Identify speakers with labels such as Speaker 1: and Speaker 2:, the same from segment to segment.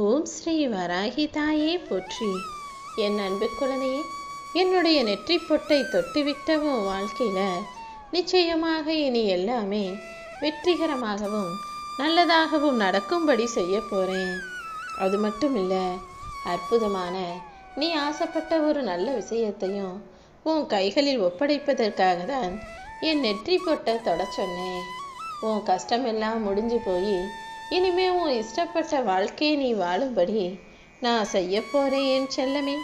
Speaker 1: ஓம் ஸ்ரீ வராகி தாயே போற்றி. என் அன்பு குழந்தையே, என்னுடைய நெற்றி பொட்டை தொட்டுவிட்டவும் வாழ்க்கையில் நிச்சயமாக இனி எல்லாமே வெற்றிகரமாகவும் நல்லதாகவும் நடக்கும்படி செய்ய போகிறேன். அது மட்டும் இல்லை, அற்புதமான நீ ஆசைப்பட்ட ஒரு நல்ல விஷயத்தையும் உன் கைகளில் ஒப்படைப்பதற்காக தான் என் நெற்றி பொட்டை தொட சொன்னேன். உன் கஷ்டமெல்லாம் முடிஞ்சு போய் இனிமே உன் இஷ்டப்பட்ட வாழ்க்கையை நீ வாழும்படி நான் செய்ய போறேன் என் செல்லமே.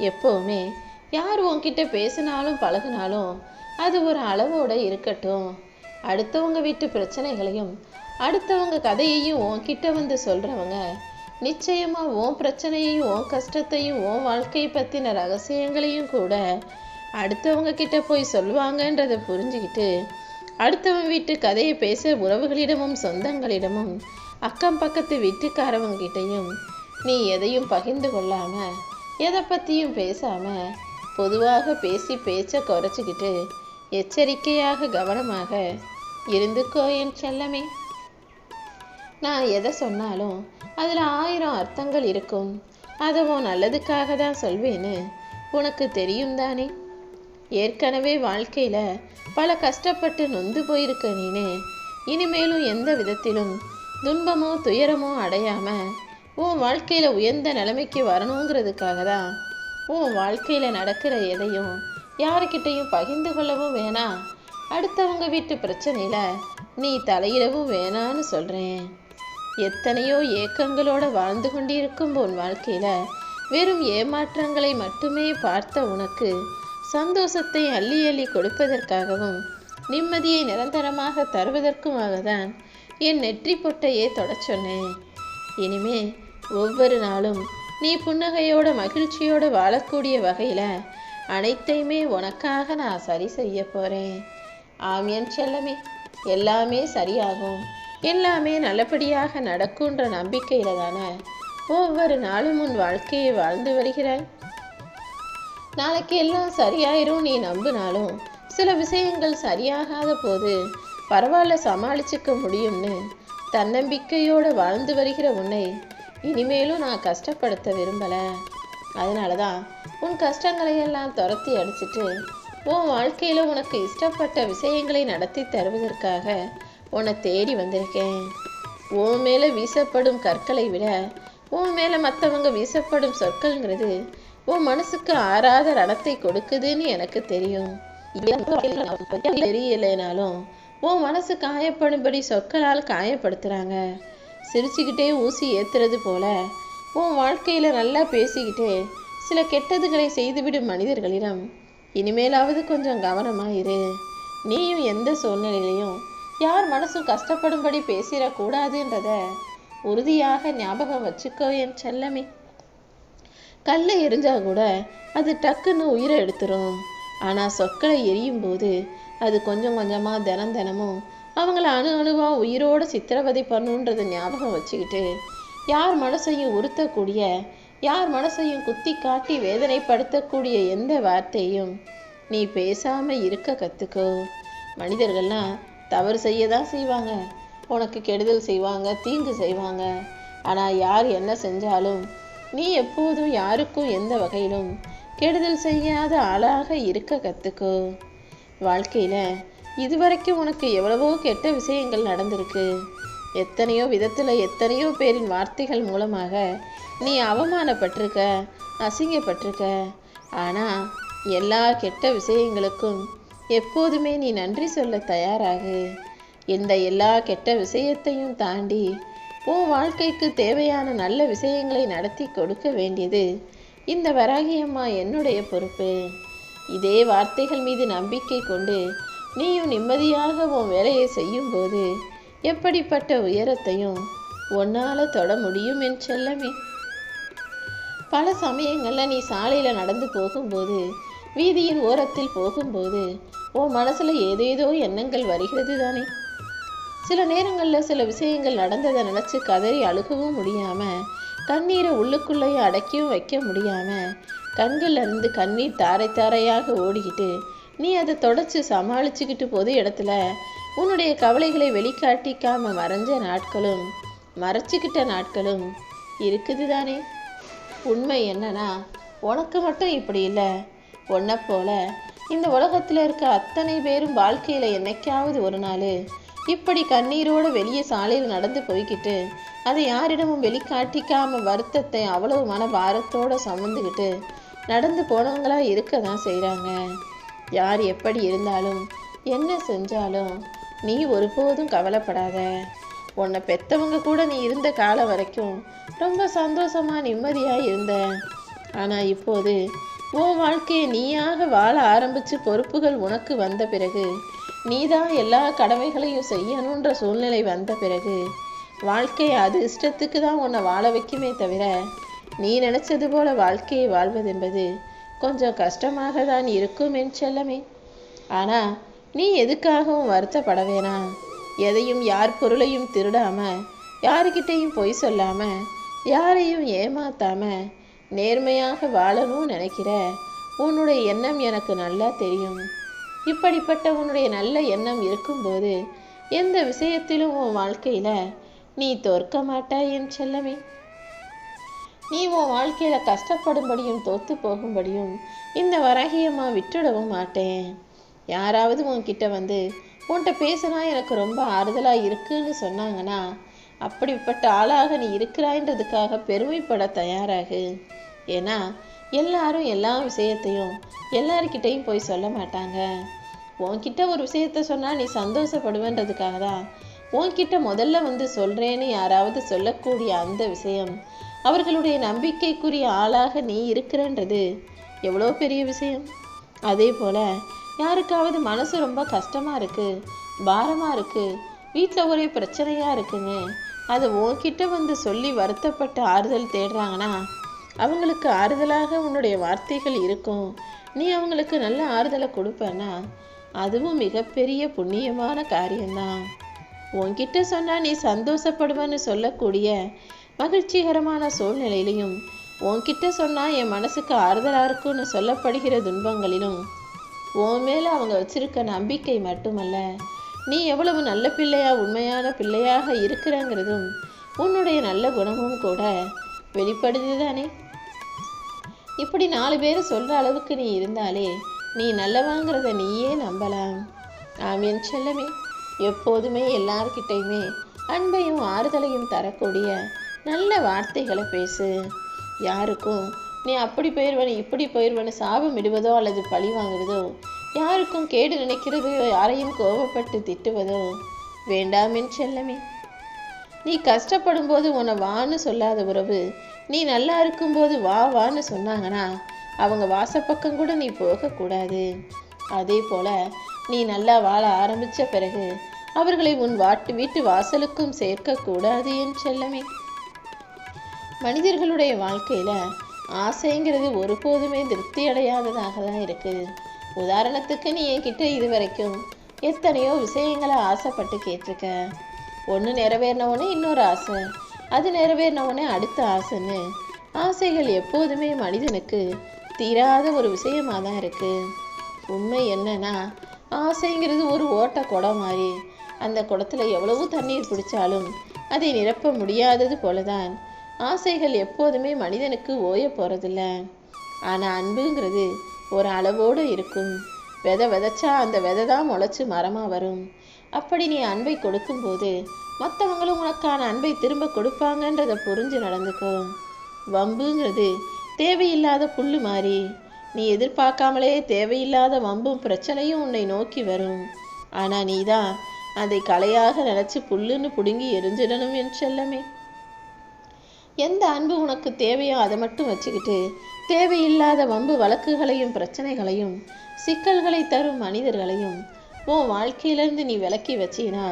Speaker 1: எப்போவுமே யார் உன்கிட்ட பேசினாலும் பழகினாலும் அது ஒரு அளவோட இருக்கட்டும். அடுத்தவங்க வீட்டு பிரச்சனைகளையும் அடுத்தவங்க கதையையும் உன்கிட்ட வந்து சொல்றவங்க நிச்சயமா உன் பிரச்சனையையும் உன் கஷ்டத்தையும் உன் வாழ்க்கையை பத்தின ரகசியங்களையும் கூட அடுத்தவங்க கிட்ட போய் சொல்லுவாங்கன்றதை புரிஞ்சுக்கிட்டு அடுத்தவன் வீட்டு கதையை பேச உறவுகளிடமும் சொந்தங்களிடமும் அக்கம் பக்கத்து வீட்டுக்காரவங்கிட்டையும் நீ எதையும் பகிர்ந்து கொள்ளாம எதை பற்றியும் பேசாம பொதுவாக பேசி பேச்சை குறைச்சிக்கிட்டு எச்சரிக்கையாக கவனமாக இருந்துக்கோ என் செல்லமே. நான் எதை சொன்னாலும் அதில் 1000 அர்த்தங்கள் இருக்கும். அதை உன் நல்லதுக்காக தான் சொல்வேன்னு உனக்கு தெரியும் தானே. ஏற்கனவே வாழ்க்கையில் பல கஷ்டப்பட்டு நொந்து போயிருக்க நீனு இனிமேலும் எந்த விதத்திலும் துன்பமோ துயரமோ அடையாம உன் வாழ்க்கையில் உயர்ந்த நிலைமைக்கு வரணுங்கிறதுக்காக தான் உன் வாழ்க்கையில் நடக்கிற எதையும் யாருக்கிட்டையும் பகிர்ந்து கொள்ளவும் வேணாம், அடுத்தவங்க வீட்டு பிரச்சனையில் நீ தலையிடவும் வேணான்னு சொல்கிறேன். எத்தனையோ ஏக்கங்களோட வாழ்ந்து கொண்டிருக்கும் உன் வாழ்க்கையில் வெறும் ஏமாற்றங்களை மட்டுமே பார்த்த உனக்கு சந்தோஷத்தை அள்ளி அள்ளி கொடுப்பதற்காகவும் நிம்மதியை நிரந்தரமாக தருவதற்குமாக தான் என் நெற்றி பொட்டையே தொட சொன்னேன். இனிமே ஒவ்வொரு நாளும் நீ புன்னகையோட மகிழ்ச்சியோடு வாழக்கூடிய வகையில் அனைத்தையுமே உனக்காக நான் சரி செய்ய போகிறேன். ஆம் என் செல்லமே, எல்லாமே சரியாகும், எல்லாமே நல்லபடியாக நடக்குன்ற நம்பிக்கையில தானே ஒவ்வொரு நாளும் உன் வாழ்க்கையை வாழ்ந்து வருகிறாய். நாளைக்கு எல்லாம் சரியாயிரும் நீ நம்பினாலும் சில விஷயங்கள் சரியாகாத போது பரவாயில்ல சமாளிச்சுக்க முடியும்னு தன்னம்பிக்கையோடு வாழ்ந்து வருகிற உன்னை இனிமேலும் நான் கஷ்டப்படுத்த விரும்பலை. அதனால தான் உன் கஷ்டங்களை எல்லாம் துரத்தி அடிச்சிட்டு உன் வாழ்க்கையில் உனக்கு இஷ்டப்பட்ட விஷயங்களை நடத்தி தருவதற்காக உன்னை தேடி வந்திருக்கேன். உன் மேலே வீசப்படும் கற்களை விட உன் மேலே மற்றவங்க வீசப்படும் சொற்கள்ங்கிறது உன் மனசுக்கு ஆறாத ரணத்தை கொடுக்குதுன்னு எனக்கு தெரியும். தெரியலைனாலும் உன் மனசு காயப்படும்படி சொற்களால் காயப்படுத்துறாங்க. சிரிச்சுக்கிட்டே ஊசி ஏத்துறது போல உன் வாழ்க்கையில நல்லா பேசிக்கிட்டே சில கெட்டதுகளை செய்துவிடும் மனிதர்களிடம் இனிமேலாவது கொஞ்சம் கவனமாயிரு. நீயும் எந்த சூழ்நிலையிலையும் யார் மனசும் கஷ்டப்படும்படி பேசிடக்கூடாதுன்றத உறுதியாக ஞாபகம் வச்சுக்கோ என் செல்லமே. கல்லை எரிஞ்சா கூட அது டக்குன்னு உயிரை எடுத்துரும். ஆனால் சொற்களை எரியும் போது அது கொஞ்சம் கொஞ்சமாக தினமும் அவங்கள அணுவாக உயிரோடு சித்திரவதை பண்ணுன்றதை ஞாபகம் வச்சுக்கிட்டு யார் மனசையும் உறுத்தக்கூடிய யார் மனசையும் குத்தி காட்டி வேதனைப்படுத்தக்கூடிய எந்த வார்த்தையும் நீ பேசாமல் இருக்க கற்றுக்கோ. மனிதர்கள்லாம் தவறு செய்ய தான் செய்வாங்க, உனக்கு கெடுதல் செய்வாங்க, தீங்கு செய்வாங்க. ஆனால் யார் என்ன செஞ்சாலும் நீ எப்போதும் யாருக்கும் எந்த வகையிலும் கெடுதல் செய்யாத ஆளாக இருக்க கற்றுக்கோ. வாழ்க்கையில் இதுவரைக்கும் உனக்கு எவ்வளவோ கெட்ட விஷயங்கள் நடந்திருக்கு. எத்தனையோ விதத்தில் எத்தனையோ பேரின் வார்த்தைகள் மூலமாக நீ அவமானப்பட்டிருக்க, அசிங்கப்பட்டிருக்க. ஆனால் எல்லா கெட்ட விஷயங்களுக்கும் எப்போதுமே நீ நன்றி சொல்ல தயாராகு. இந்த எல்லா கெட்ட விஷயத்தையும் தாண்டி உன் வாழ்க்கைக்கு தேவையான நல்ல விஷயங்களை நடத்தி கொடுக்க வேண்டியது இந்த வராகியம்மா என்னுடைய பொறுப்பு. இதே வார்த்தைகள் மீது நம்பிக்கை கொண்டு நீயும் நிம்மதியாக உன் வேலையை செய்யும் போது எப்படிப்பட்ட உயரத்தையும் உன்னால் தொட முடியும் என் செல்லமே. பல சமயங்களில் நீ சாலையில் நடந்து போகும்போது வீதியின் ஓரத்தில் போகும்போது உன் மனசில் ஏதேதோ எண்ணங்கள் வருகிறது தானே. சில நேரங்களில் சில விஷயங்கள் நடந்ததை நினச்சி கதறி அழுகவும் முடியாமல் கண்ணீரை உள்ளுக்குள்ளேயே அடக்கியும் வைக்க முடியாமல் கண்கள்ல இருந்து கண்ணீர் தாரை தாரையாக ஓடிக்கிட்டு நீ அதை தொடச்சி சமாளிச்சுக்கிட்டு பொது இடத்துல உன்னுடைய கவலைகளை வெளிக்காட்டிக்காம மறைஞ்ச நாட்களும் மறைச்சிக்கிட்ட நாட்களும் இருக்குது தானே. உண்மை என்னன்னா, உனக்கு மட்டும் இப்படி இல்லை, உன்னை போல இந்த உலகத்தில் இருக்க அத்தனை பேரும் வாழ்க்கையில் என்னைக்காவது ஒரு நாள் இப்படி கண்ணீரோடு வெளியே சாலையில் நடந்து போய்கிட்டு அதை யாரிடமும் வெளிக்காட்டிக்காம வருத்தத்தை அவ்வளவு மன பாரத்தோடு சுமந்துக்கிட்டு நடந்து போனவங்களா இருக்க தான் செய்கிறாங்க. யார் எப்படி இருந்தாலும் என்ன செஞ்சாலும் நீ ஒருபோதும் கவலைப்படாத. உன்னை பெற்றவங்க கூட நீ இருந்த காலம் வரைக்கும் ரொம்ப சந்தோஷமாக நிம்மதியாக இருந்த. ஆனால் இப்போது உன் வாழ்க்கையை நீயாக வாழ ஆரம்பித்து பொறுப்புகள் உனக்கு வந்த பிறகு, நீ தான் எல்லா கடமைகளையும் செய்யணுன்ற சூழ்நிலை வந்த பிறகு, வாழ்க்கையை அது இஷ்டத்துக்கு தான் உன்னை வாழ வைக்குமே தவிர நீ நினச்சது போல வாழ்க்கையை வாழ்வதென்பது கொஞ்சம் கஷ்டமாக தான் இருக்கும் என் செல்லமே. ஆனால் நீ எதுக்காகவும் வருத்தப்பட வேணாம். எதையும் யார் பொருளையும் திருடாம, யாருக்கிட்டையும் பொய் சொல்லாம, யாரையும் ஏமாத்தாம நேர்மையாக வாழணும்னு நினைக்கிற உன்னுடைய எண்ணம் எனக்கு நல்லா தெரியும். இப்படிப்பட்ட உன்னுடைய நல்ல எண்ணம் இருக்கும்போது எந்த விஷயத்திலும் உன் வாழ்க்கையில் நீ தோற்க மாட்டாய் என் செல்லமே. நீ உன் வாழ்க்கையில் கஷ்டப்படும்படியும் தோற்று போகும்படியும் இந்த வராகியம்மா விட்டுடவும் மாட்டேன். யாராவது உன்கிட்ட வந்து உன்கிட்ட பேசினா எனக்கு ரொம்ப ஆறுதலாக இருக்குன்னு சொன்னாங்கன்னா, அப்படிப்பட்ட ஆளாக நீ இருக்கிறாய்ன்றதுக்காக பெருமைப்பட தயாராகு. ஏன்னா எல்லாரும் எல்லா விஷயத்தையும் எல்லார்கிட்டையும் போய் சொல்ல மாட்டாங்க. உன்கிட்ட ஒரு விஷயத்த சொன்னால் நீ சந்தோஷப்படுவேன்றதுக்காக தான் உன்கிட்ட முதல்ல வந்து சொல்கிறேன்னு யாராவது சொல்லக்கூடிய அந்த விஷயம் அவர்களுடைய நம்பிக்கைக்குரிய ஆளாக நீ இருக்கிறன்றது எவ்வளோ பெரிய விஷயம். அதே போல் யாருக்காவது மனசு ரொம்ப கஷ்டமாக இருக்குது, பாரமாக இருக்குது, வீட்டில் ஒரே பிரச்சனையாக இருக்குன்னு அதை உன்கிட்ட வந்து சொல்லி வருத்தப்பட்டு ஆறுதல் தேடுறாங்கன்னா, அவங்களுக்கு ஆறுதலாக உன்னுடைய வார்த்தைகள் இருக்கும். நீ அவங்களுக்கு நல்ல ஆறுதலை கொடுப்பேன்னா அதுவும் மிகப்பெரிய புண்ணியமான காரியம்தான். உன்கிட்ட சொன்னால் நீ சந்தோஷப்படுவேன்னு சொல்லக்கூடிய மகிழ்ச்சிகரமான சூழ்நிலையிலையும், உன்கிட்ட சொன்னால் என் மனசுக்கு ஆறுதலாக இருக்குன்னு சொல்லப்படுகிற துன்பங்களிலும் உன் மேலே அவங்க வச்சிருக்க நம்பிக்கை மட்டுமல்ல, நீ எவ்வளவு நல்ல பிள்ளையா உண்மையான பிள்ளையாக இருக்கிறங்கிறதும் உன்னுடைய நல்ல குணமும் கூட வெளிப்படுது தானே. இப்படி 4 பேர் சொல்கிற அளவுக்கு நீ இருந்தாலே நீ நல்லவாங்கிறத நீயே நம்பலாம். ஆமீன் செல்லமே. எப்போதுமே எல்லார்கிட்டையுமே அன்பையும் ஆறுதலையும் தரக்கூடிய நல்ல வார்த்தைகளை பேசு. யாருக்கும் நீ அப்படி போயிடுவனு இப்படி போயிடுவனு சாபம் இடுவதோ அல்லது பழி வாங்குவதோ, யாருக்கும் கேடு நினைக்கிறதோ, யாரையும் கோபப்பட்டு திட்டுவதோ வேண்டாமின் செல்லமே. நீ கஷ்டப்படும் போது உன்னை வான்னு சொல்லாத உறவு நீ நல்லா இருக்கும்போது வா வான்னு சொன்னாங்கன்னா அவங்க வாசப்பக்கம் கூட நீ போகக்கூடாது. அதே போல நீ நல்லா வாழ ஆரம்பித்த பிறகு அவர்களை உன் வீட்டு வாசலுக்கும் சேர்க்கக்கூடாது என் செல்லமே. மனிதர்களுடைய வாழ்க்கையில் ஆசைங்கிறது ஒருபோதுமே திருப்தி அடையாததாக தான் இருக்குது. உதாரணத்துக்கு நீ என்கிட்ட இது வரைக்கும் எத்தனையோ விஷயங்களை ஆசைப்பட்டு கேட்டிருக்க. ஒன்று நிறைவேறினவுடனே இன்னொரு ஆசை, அது நிறைவேறினவுடனே அடுத்த ஆசைன்னு ஆசைகள் எப்போதுமே மனிதனுக்கு தீராத ஒரு விஷயமாக தான் இருக்குது. உண்மை என்னன்னா, ஆசைங்கிறது ஒரு ஓட்ட குடம் மாதிரி. அந்த குடத்தில் எவ்வளவு தண்ணீர் பிடிச்சாலும் அதை நிரப்ப முடியாதது போலதான் ஆசைகள் எப்போதுமே மனிதனுக்கு ஓய போகிறதில்ல. ஆனால் அன்புங்கிறது ஒரு அளவோடு இருக்கும். விதைச்சா அந்த விதை தான் முளைச்சி மரமாக வரும். அப்படி நீ அன்பை கொடுக்கும்போது மற்றவங்களும் உனக்கான அன்பை திரும்ப கொடுப்பாங்கன்றதை புரிஞ்சு நடந்துக்கோ. வம்புங்கிறது தேவையில்லாத புல்லு மாதிரி. நீ எதிர்பார்க்காமலே தேவையில்லாத வம்பும் பிரச்சனையும் உன்னை நோக்கி வரும். ஆனால் நீ தான் அதை கலையாக நினச்சி புல்லுன்னு பிடுங்கி எரிஞ்சிடணும் என் செல்லமே. எந்த அன்பு உனக்கு தேவையோ அதை மட்டும் வச்சுக்கிட்டு தேவையில்லாத வம்பு வழக்குகளையும் பிரச்சனைகளையும் சிக்கல்களை தரும் மனிதர்களையும் உன் வாழ்க்கையிலேருந்து நீ விலக்கி வச்சினா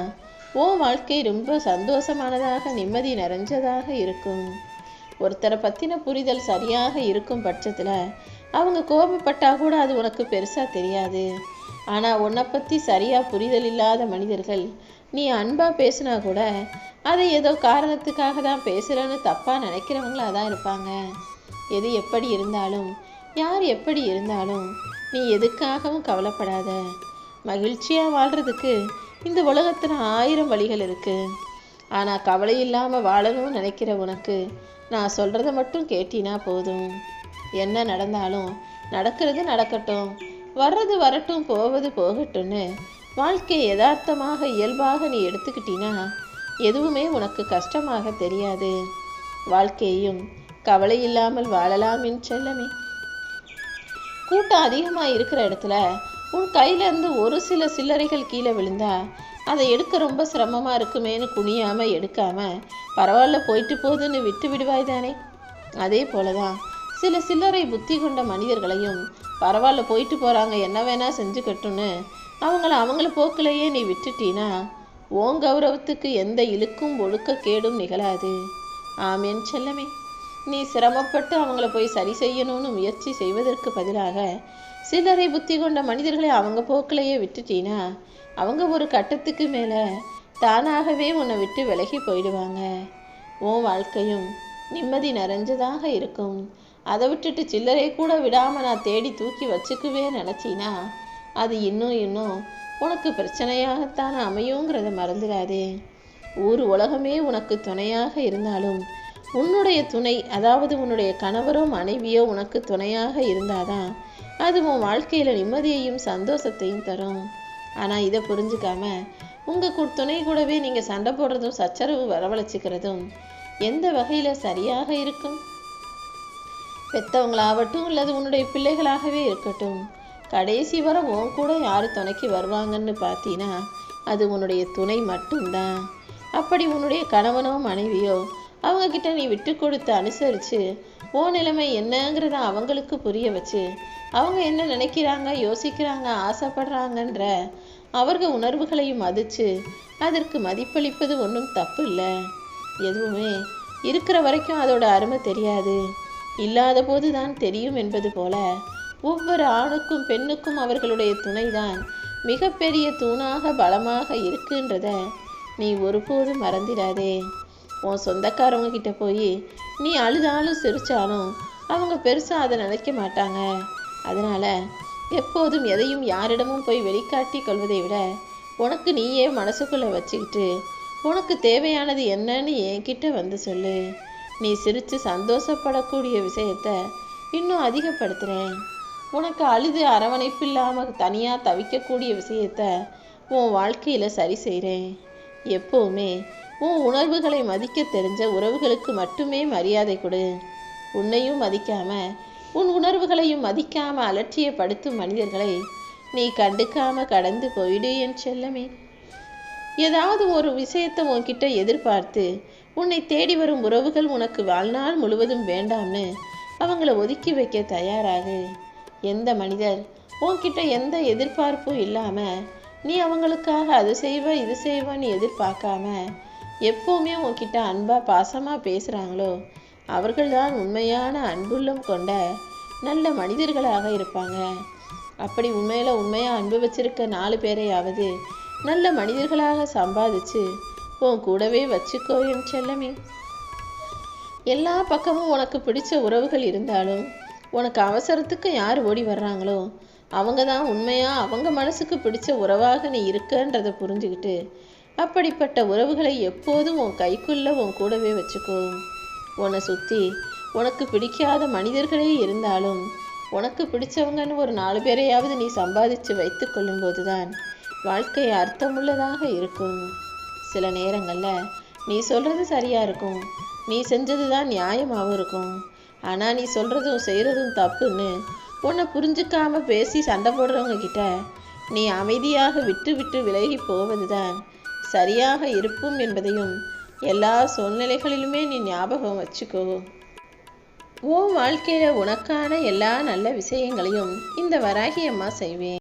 Speaker 1: உன் வாழ்க்கை ரொம்ப சந்தோஷமானதாக நிம்மதி நிறைஞ்சதாக இருக்கும். ஒருத்தரை பற்றின புரிதல் சரியாக இருக்கும் பட்சத்தில் அவங்க கோபப்பட்டா கூட அது உனக்கு பெருசாக தெரியாது. ஆனால் உன்னை பற்றி சரியாக புரிதல் இல்லாத மனிதர்கள் நீ அன்பாக பேசினா கூட அதை ஏதோ காரணத்துக்காக தான் பேசுகிறேன்னு தப்பாக நினைக்கிறவங்களாக தான் இருப்பாங்க. எது எப்படி இருந்தாலும் யார் எப்படி இருந்தாலும் நீ எதுக்காகவும் கவலைப்படாத. மகிழ்ச்சியாக வாழ்கிறதுக்கு இந்த உலகத்தில் 1000 வழிகள் இருக்குது. ஆனால் கவலை இல்லாமல் வாழணும்னு நினைக்கிற உனக்கு நான் சொல்கிறத மட்டும் கேட்டினா போதும். என்ன நடந்தாலும் நடக்கிறது நடக்கட்டும், வர்றது வரட்டும், போவது போகட்டும்னு வாழ்க்கையை யதார்த்தமாக இயல்பாக நீ எடுத்துக்கிட்டினா எதுவுமே உனக்கு கஷ்டமாக தெரியாது. வாழ்க்கையையும் கவலை இல்லாமல் வாழலாம் என் செல்லமே. கூட்டம் அதிகமாக இருக்கிற இடத்துல உன் கையிலேருந்து ஒரு சில சில்லறைகள் கீழே விழுந்தா அதை எடுக்க ரொம்ப சிரமமாக இருக்குமேன்னு குனியாமல் எடுக்காமல் பரவாயில்ல போயிட்டு போகுதுன்னு விட்டு விடுவாய் தானே. அதே போல தான் சில சில்லறை புத்தி கொண்ட மனிதர்களையும் பரவாயில்ல போயிட்டு போகிறாங்க, என்ன வேணால் செஞ்சுக்கட்டும்னு அவங்கள போக்கிலேயே நீ விட்டுட்டீனா உன் கௌரவத்துக்கு எந்த இழுக்கும் ஒழுக்கக்கேடும் நிகழாது. ஆமேன் செல்லமே. நீ சிரமப்பட்டு அவங்கள போய் சரி செய்யணும்னு முயற்சி செய்வதற்கு பதிலாக சிலரை புத்தி கொண்ட மனிதர்களை அவங்க போக்கிலேயே விட்டுட்டீனா அவங்க ஒரு கட்டத்துக்கு மேலே தானாகவே உன்னை விட்டு விலகி போயிடுவாங்க. உன் வாழ்க்கையும் நிம்மதி நிறைஞ்சதாக இருக்கும். அதை விட்டுட்டு சில்லறை கூட விடாமல் நான் தேடி தூக்கி வச்சுக்குவே நினச்சினா அது இன்னும் உனக்கு பிரச்சனையாகத்தான் அமையுங்கிறத மறந்துடாதே. ஊர் உலகமே உனக்கு துணையாக இருந்தாலும் உன்னுடைய துணை, அதாவது உன்னுடைய கணவரோ மனைவியோ உனக்கு துணையாக இருந்தாதான் அது உன் வாழ்க்கையில் நிம்மதியையும் சந்தோஷத்தையும் தரும். ஆனால் இதை புரிஞ்சுக்காம உங்கள் துணை கூடவே நீங்கள் சண்டை போடுறதும் சச்சரவு வரவழைச்சிக்கிறதும் எந்த வகையில் சரியாக இருக்கும்? பெற்றவங்களாகட்டும் அல்லது உன்னுடைய பிள்ளைகளாகவே இருக்கட்டும், கடைசி வரை உன் கூட யார் துணைக்கு வருவாங்கன்னு பார்த்தீங்கன்னா அது உன்னுடைய துணை மட்டும்தான். அப்படி உன்னுடைய கணவனோ மனைவியோ அவங்கக்கிட்ட நீ விட்டு கொடுத்து அனுசரித்து உன் நிலைமை என்னங்கிறத அவங்களுக்கு புரிய வச்சு அவங்க என்ன நினைக்கிறாங்க, யோசிக்கிறாங்க, ஆசைப்படுறாங்கன்ற அவர்கள் உணர்வுகளையும் மதித்து அதற்கு மதிப்பளிப்பது ஒன்றும் தப்பு இல்லை. எதுவுமே இருக்கிற வரைக்கும் அதோட அருமை தெரியாது, இல்லாத போது தான் தெரியும் என்பது போல ஒவ்வொரு ஆணுக்கும் பெண்ணுக்கும் அவர்களுடைய துணைதான் மிகப்பெரிய தூணாக பலமாக இருக்குன்றத நீ ஒருபோதும் மறந்திடாதே. உன் சொந்தக்காரவங்க கிட்ட போய் நீ அழுதாலும் சிரிச்சாலும் அவங்க பெருசாக அதை நினைக்க மாட்டாங்க. அதனால் எப்போதும் எதையும் யாரிடமும் போய் வெளிக்காட்டி கொள்வதை விட உனக்கு நீயே மனசுக்குள்ளே வச்சுக்கிட்டு உனக்கு தேவையானது என்னன்னு என்கிட்ட வந்து சொல்லு. நீ சிரித்து சந்தோஷப்படக்கூடிய விஷயத்த இன்னும் அதிகப்படுத்துகிறேன். உனக்கு அழுது அரவணைப்பு இல்லாமல் தனியாக தவிக்கக்கூடிய விஷயத்த உன் வாழ்க்கையில் சரி செய்கிறேன். எப்போவுமே உன் உணர்வுகளை மதிக்க தெரிஞ்ச உறவுகளுக்கு மட்டுமே மரியாதை கொடு. உன்னையும் மதிக்காமல் உன் உணர்வுகளையும் மதிக்காமல் அலட்சியப்படுத்தும் மனிதர்களை நீ கண்டுக்காம கடந்து போயிடு என் செல்லமே. ஏதாவது ஒரு விஷயத்தை உன்கிட்ட எதிர்பார்த்து உன்னை தேடி வரும் உறவுகள் உனக்கு வாழ்நாள் முழுவதும் வேண்டாம்னு அவங்கள ஒதுக்கி வைக்க தயாராகு. எந்த மனிதர் உன்கிட்ட எந்த எதிர்பார்ப்பும் இல்லாமல் நீ அவங்களுக்காக அது செய்வ இது செய்வன்னு எதிர்பார்க்காம எப்போவுமே உன்கிட்ட அன்பாக பாசமாக பேசுகிறாங்களோ அவர்கள்தான் உண்மையான அன்புள்ளம் கொண்ட நல்ல மனிதர்களாக இருப்பாங்க. அப்படி உண்மையாக அன்பு வச்சிருக்க 4 பேரையாவது நல்ல மனிதர்களாக சம்பாதிச்சு உன் கூடவே வச்சுக்கோ என் செல்லமே. எல்லா பக்கமும் உனக்கு பிடிச்ச உறவுகள் இருந்தாலும் உனக்கு அவசரத்துக்கு யார் ஓடி வர்றாங்களோ அவங்க தான் உண்மையாக அவங்க மனசுக்கு பிடிச்ச உறவாக நீ இருக்கன்றதை புரிஞ்சுக்கிட்டு அப்படிப்பட்ட உறவுகளை எப்போதும் உன் கைக்குள்ளே உன் கூடவே வச்சுக்கோ. உன்னை சுற்றி உனக்கு பிடிக்காத மனிதர்களே இருந்தாலும் உனக்கு பிடிச்சவங்கன்னு ஒரு 4 பேரையாவது நீ சம்பாதிச்சு வைத்து கொள்ளும்போது தான் வாழ்க்கை அர்த்தமுள்ளதாக இருக்கும். சில நேரங்களில் நீ சொல்கிறது சரியாக இருக்கும், நீ செஞ்சது தான் நியாயமாகவும் இருக்கும். ஆனால் நீ சொல்கிறதும் செய்கிறதும் தப்புன்னு உன்னை புரிஞ்சுக்காம பேசி சண்டை போடுறவங்க கிட்ட நீ அமைதியாக விட்டு விலகி போவது தான் சரியாக இருக்கும் என்பதையும் எல்லா சூழ்நிலைகளிலுமே நீ ஞாபகம் வச்சுக்கோ. உன் வாழ்க்கையில் உனக்கான எல்லா நல்ல விஷயங்களையும் இந்த வராகி அம்மா செய்வேன்.